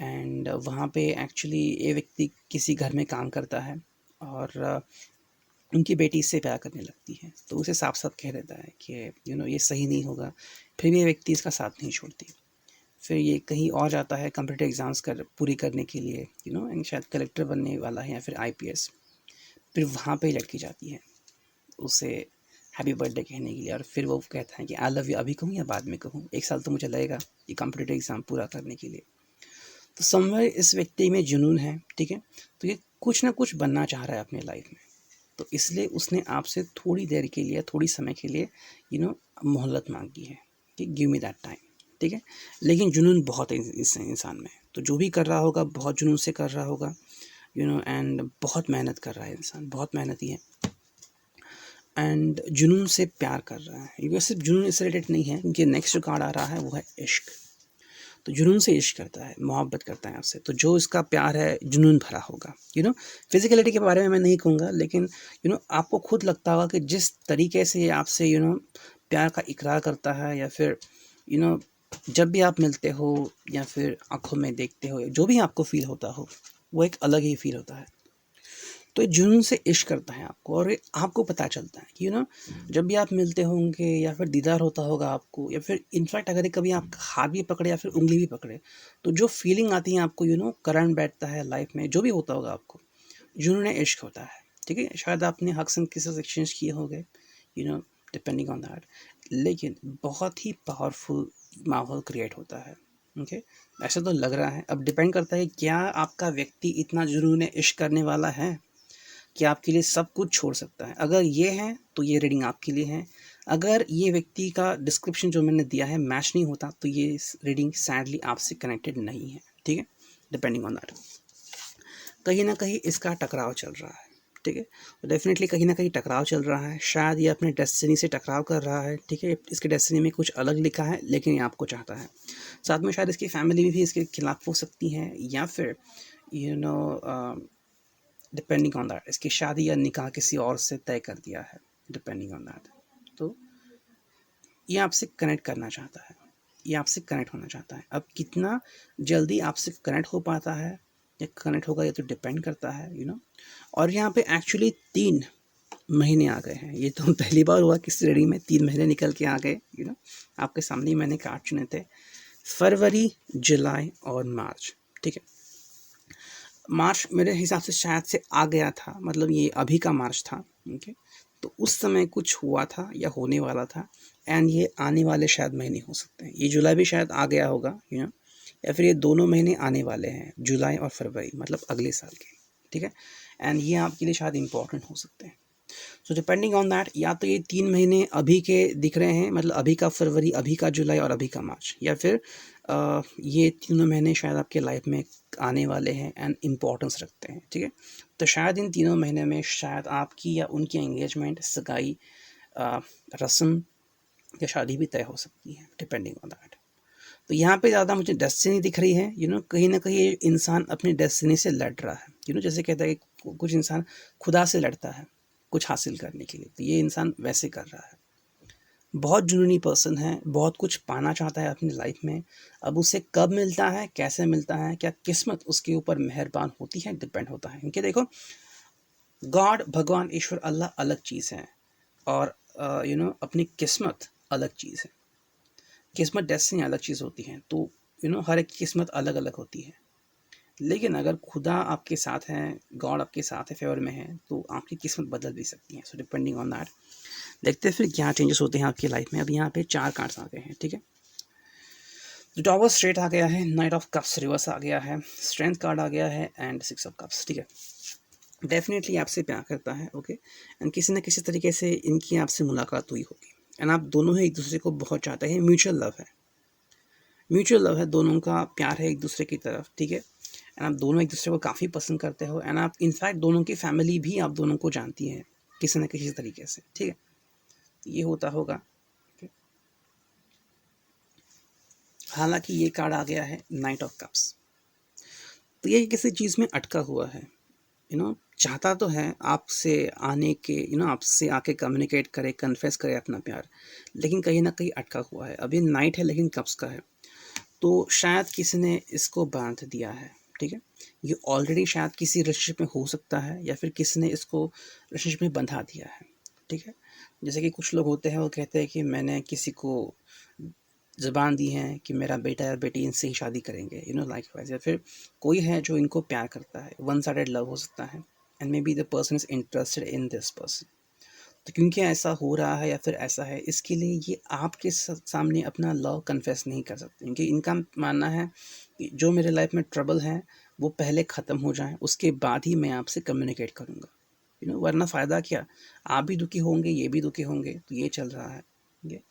एंड वहाँ पे एक्चुअली ये व्यक्ति किसी घर में काम करता है और उनकी बेटी इससे प्यार करने लगती है, तो उसे साफ-साफ कह देता है कि ये सही नहीं होगा, फिर भी ये व्यक्ति इसका साथ नहीं छोड़ती। फिर ये कहीं और जाता है कॉम्पिटिटिव एग्ज़ाम्स पूरी करने के लिए, एंड शायद कलेक्टर बनने वाला है या फिर आईपीएस। फिर वहाँ पे लड़की जाती है उसे हैप्पी बर्थडे कहने के लिए और फिर वो कहता है कि आई लव यू, अभी कहूँ या बाद में कहूँ? 1 साल तो मुझे लगेगा ये कॉम्पिटिटिव एग्ज़ाम पूरा करने के लिए। तो समव्हेयर इस व्यक्ति में जुनून है, ठीक है? तो ये कुछ ना कुछ बनना चाह रहा है अपने लाइफ में, तो इसलिए उसने आपसे थोड़ी देर के लिए, थोड़ी समय के लिए मोहलत मांगी है कि गिव मी दैट टाइम, ठीक है? लेकिन जुनून बहुत है इस इंसान में, तो जो भी कर रहा होगा बहुत जुनून से कर रहा होगा, एंड बहुत मेहनत कर रहा है इंसान, बहुत मेहनती है एंड जुनून से प्यार कर रहा है। ये सिर्फ जुनून इससे रिलेटेड नहीं है क्योंकि नेक्स्ट जो कार्ड आ रहा है वो है इश्क। तो जुनून से इश्क करता है, मोहब्बत करता है आपसे, तो जो इसका प्यार है जुनून भरा होगा। फिज़िकलिटी के बारे में मैं नहीं कहूँगा, लेकिन आपको खुद लगता होगा कि जिस तरीके से ये आपसे प्यार का इकरार करता है या फिर जब भी आप मिलते हो या फिर आँखों में देखते हो, जो भी आपको फ़ील होता हो, वो एक अलग ही फ़ील होता है। तो ये जुनून से इश्क करता है आपको और ये आपको पता चलता है कि जब भी आप मिलते होंगे या फिर दीदार होता होगा आपको या फिर इनफैक्ट अगर कभी आप हाथ भी पकड़े या फिर उंगली भी पकड़े, तो जो फीलिंग आती है आपको, करंट बैठता है लाइफ में, जो भी होता होगा आपको, जुनून इश्क होता है, ठीक है? शायद आपने हक्स एंड किसेस एक्सचेंज किए होंगे, डिपेंडिंग ऑन दैट, लेकिन बहुत ही पावरफुल माहौल क्रिएट होता है, ओके? ऐसा तो लग रहा है, अब डिपेंड करता है क्या आपका व्यक्ति इतना जुनून इश्क करने वाला है कि आपके लिए सब कुछ छोड़ सकता है। अगर ये है तो ये रीडिंग आपके लिए है। अगर ये व्यक्ति का डिस्क्रिप्शन जो मैंने दिया है मैच नहीं होता तो ये रीडिंग सैडली आपसे कनेक्टेड नहीं है, ठीक है? Depending on that. कहीं ना कहीं इसका टकराव चल रहा है, ठीक है? तो डेफिनेटली कहीं ना कहीं टकराव चल रहा है, शायद ये अपने डेस्टिनी से टकराव कर रहा है, ठीक है? इसके डेस्टिनी में कुछ अलग लिखा है लेकिन ये आपको चाहता है। साथ में शायद इसकी फैमिली भी इसके खिलाफ हो सकती है या फिर you know depending on that इसकी शादी या निकाह किसी और से तय कर दिया है, डिपेंडिंग ऑन दैट। तो ये आपसे कनेक्ट करना चाहता है, ये आपसे कनेक्ट होना चाहता है। अब कितना जल्दी आपसे कनेक्ट हो पाता है या कनेक्ट होगा ये तो डिपेंड करता है। और यहाँ पे एक्चुअली 3 महीने आ गए हैं, ये तो पहली बार हुआ किसी रीडिंग में 3 महीने निकल के आ गए। आपके सामने ही मैंने कार्ड चुने थे, फरवरी, जुलाई और मार्च, ठीक है? मार्च मेरे हिसाब से शायद से आ गया था, मतलब ये अभी का मार्च था, ओके? तो उस समय कुछ हुआ था या होने वाला था एंड ये आने वाले शायद महीने हो सकते हैं। ये जुलाई भी शायद आ गया होगा, या फिर ये दोनों महीने आने वाले हैं, जुलाई और फरवरी, मतलब अगले साल के, ठीक है? एंड ये आपके लिए शायद इम्पोर्टेंट हो सकते हैं। सो डिपेंडिंग ऑन दैट, या तो ये 3 महीने अभी के दिख रहे हैं, मतलब अभी का फरवरी, अभी का जुलाई और अभी का मार्च, या फिर ये तीनों महीने शायद आपके लाइफ में आने वाले हैं एंड इम्पोर्टेंस रखते हैं, ठीक है? तो शायद इन तीनों महीने में शायद आपकी या उनकी एंगेजमेंट, सगाई, रस्म या शादी भी तय हो सकती है, डिपेंडिंग ऑन दैट। तो यहाँ पे ज़्यादा मुझे डेस्टिनी दिख रही है, कहीं ना कहीं इंसान अपनी डेस्टिनी से लड़ रहा है, जैसे कहता है कि कुछ इंसान खुदा से लड़ता है कुछ हासिल करने के लिए, तो ये इंसान वैसे कर रहा है। बहुत जुनूनी पर्सन है, बहुत कुछ पाना चाहता है अपनी लाइफ में। अब उसे कब मिलता है, कैसे मिलता है, क्या किस्मत उसके ऊपर मेहरबान होती है, डिपेंड होता है। क्योंकि देखो, गॉड, भगवान, ईश्वर, अल्लाह अलग चीज़ है, और अपनी किस्मत अलग चीज़ है। किस्मत डेस्टिनी अलग चीज़ होती है। तो हर एक की किस्मत अलग अलग होती है। लेकिन अगर खुदा आपके साथ हैं, गॉड आपके साथ है, फेवर में है, तो आपकी किस्मत बदल भी सकती है। सो डिपेंडिंग ऑन दैट, देखते हैं फिर क्या चेंजेस होते हैं आपकी लाइफ में। अब यहाँ पे 4 कार्ड्स आ गए हैं, ठीक है। तो टॉवर स्ट्रेट आ गया है, नाइट ऑफ कप्स रिवर्स आ गया है, स्ट्रेंथ कार्ड आ गया है, एंड 6 ऑफ कप्स, ठीक है। डेफिनेटली आपसे प्यार करता है, ओके, एंड किसी न किसी तरीके से इनकी आपसे मुलाकात हुई होगी, एंड आप दोनों ही एक दूसरे को बहुत चाहते हैं। म्यूचुअल लव है, म्यूचुअल लव है, दोनों का प्यार है एक दूसरे की तरफ, ठीक है। एंड आप दोनों एक दूसरे को काफ़ी पसंद करते हो, एंड आप इनफैक्ट दोनों की फैमिली भी आप दोनों को जानती है किसी न किसी तरीके से, ठीक है। ये होता होगा। हालांकि ये कार्ड आ गया है नाइट ऑफ कप्स, तो ये किसी चीज़ में अटका हुआ है। चाहता तो है आपसे आने के, आपसे आके कम्युनिकेट करे, कन्फेस करे अपना प्यार, लेकिन कहीं ना कहीं अटका हुआ है। अभी नाइट है लेकिन कप्स का है, तो शायद किसी ने इसको बांध दिया है, ठीक है। ये ऑलरेडी शायद किसी रिलेशनशिप में हो सकता है, या फिर किसी ने इसको रिलेशनशिप में बंधा दिया है, ठीक है। जैसे कि कुछ लोग होते हैं, वो कहते हैं कि मैंने किसी को ज़बान दी है कि मेरा बेटा या बेटी इनसे ही शादी करेंगे, लाइक वाइज। या फिर कोई है जो इनको प्यार करता है, वन साइडेड लव हो सकता है, and may be the person is interested in this person. तो क्योंकि ऐसा हो रहा है या फिर ऐसा है, इसके लिए ये आपके सामने अपना लव कन्फेस नहीं कर सकते, क्योंकि इनका मानना है कि जो मेरे लाइफ में ट्रबल है वो पहले ख़त्म हो जाए, उसके बाद ही मैं आपसे कम्युनिकेट करूँगा। वरना फ़ायदा क्या, आप भी दुखी होंगे, ये भी दुखी होंगे, तो ये चल रहा है। ये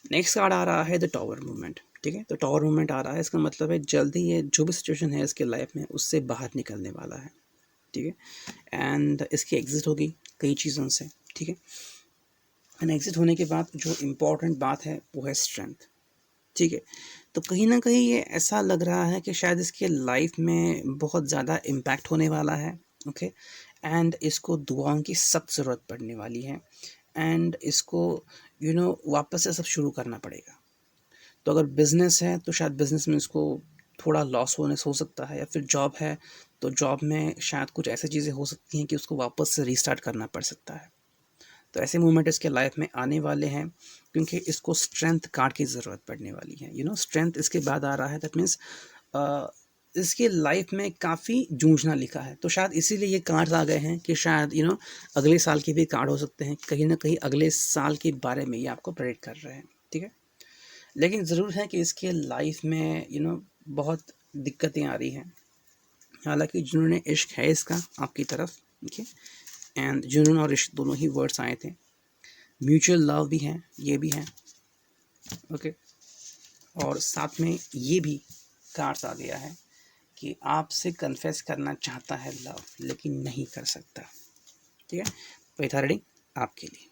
नेक्स्ट कार्ड आ रहा है द टॉवर मूवमेंट, ठीक है। तो टॉवर मूवमेंट आ रहा है, इसका मतलब है जल्दी ये जो भी सिचुएशन है इसके लाइफ में, उससे बाहर निकलने वाला है, ठीक है। एंड इसकी एग्जिट होगी कई चीज़ों से, ठीक है। एंड एग्जिट होने के बाद जो इम्पोर्टेंट बात है वो है स्ट्रेंथ, ठीक है। तो कहीं ना कहीं ये ऐसा लग रहा है कि शायद इसके लाइफ में बहुत ज़्यादा इम्पैक्ट होने वाला है, ओके। एंड इसको दुआओं की सख्त ज़रूरत पड़ने वाली है, एंड इसको वापस से सब शुरू करना पड़ेगा। तो अगर बिज़नेस है तो शायद बिज़नेस में इसको थोड़ा लॉस होने से हो सकता है, या फिर जॉब है तो जॉब में शायद कुछ ऐसी चीज़ें हो सकती हैं कि उसको वापस से रीस्टार्ट करना पड़ सकता है। तो ऐसे मूवमेंट इसके लाइफ में आने वाले हैं, क्योंकि इसको स्ट्रेंथ कार्ड की ज़रूरत पड़ने वाली है। स्ट्रेंथ इसके बाद आ रहा है, दैट मीन्स इसके लाइफ में काफ़ी जूझना लिखा है। तो शायद इसीलिए ये कार्ड्स आ गए हैं कि शायद अगले साल के भी कार्ड हो सकते हैं, कहीं ना कहीं अगले साल के बारे में ये आपको प्रेडिक्ट कर रहे हैं, ठीक है। लेकिन ज़रूर है कि इसके लाइफ में बहुत दिक्कतें आ रही हैं। हालांकि जुनून इश्क है इसका आपकी तरफ, ठीक है। एंड जुनून और इश्क दोनों ही वर्ड्स आए थे, म्यूचुअल लव भी है, ये भी है, ओके। और साथ में ये भी कार्ड्स आ गया है कि आपसे कन्फेस करना चाहता है लव, लेकिन नहीं कर सकता, ठीक है। तो ये था रीडिंग आपके लिए।